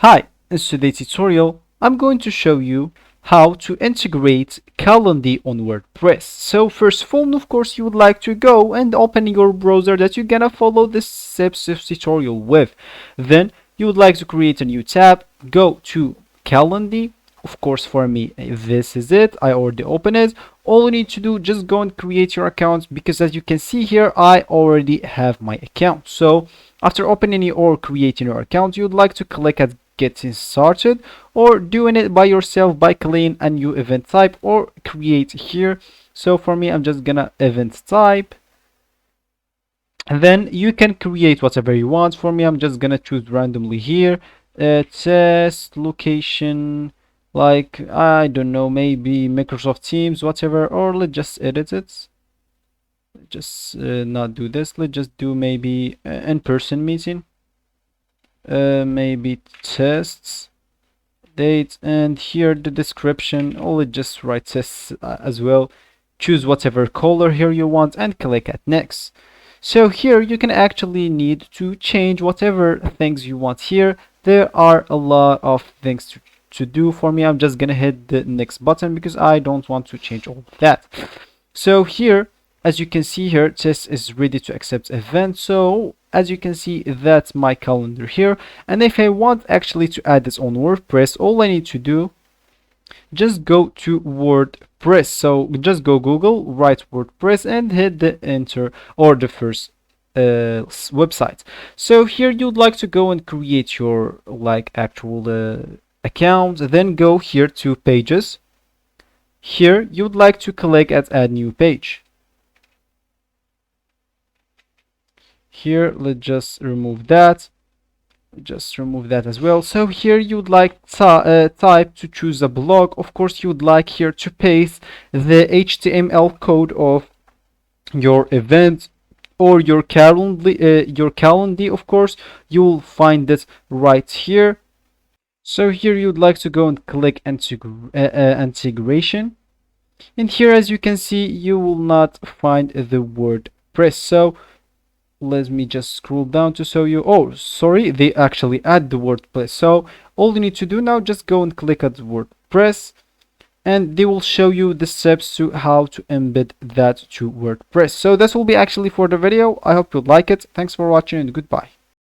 Hi, in today's tutorial, I'm going to show you how to integrate Calendly on WordPress. So first of all, of course, you would like to go and open your browser that you're gonna follow this steps of tutorial with. Then you would like to create a new tab, go to Calendly. Of course, for me, this is it. I already opened it. All you need to do, just go and create your account because as you can see here, I already have my account. So after opening or creating your account, you'd like to click at getting started or doing it by yourself by clicking a new event type or create here. So for me, I'm just gonna event type, and then you can create whatever you want. For me, I'm just gonna choose randomly here, test location, like I don't know, maybe Microsoft Teams, whatever, or let's just edit it. Just not do this. Let's just do maybe in-person meeting. Maybe tests date, and here the description, or let's just write tests as well. Choose whatever color here you want and click at next. So here you can actually need to change whatever things you want here. There are a lot of things to do. For me, I'm just gonna hit the next button because I don't want to change all of that. So here, as you can see here, test is ready to accept event. So as you can see, that's my calendar here. And if I want actually to add this on WordPress, all I need to do, just go to WordPress. So just go Google, write WordPress and hit the enter or the first website. So here you'd like to go and create your like actual account, then go here to pages. Here you'd like to click at add new page. Here let's just remove that, as well. So here you'd like type to choose a blog. Of course you'd like here to paste the HTML code of your event or your Calendly. Of course you'll find it right here. So here you'd like to go and click integration, and here as you can see you will not find the WordPress. So let me just scroll down to show you. Oh, sorry, they actually add the WordPress. So all you need to do now, just go and click at WordPress, and they will show you the steps to how to embed that to WordPress. So this will be actually for the video. I hope you like it. Thanks for watching and goodbye.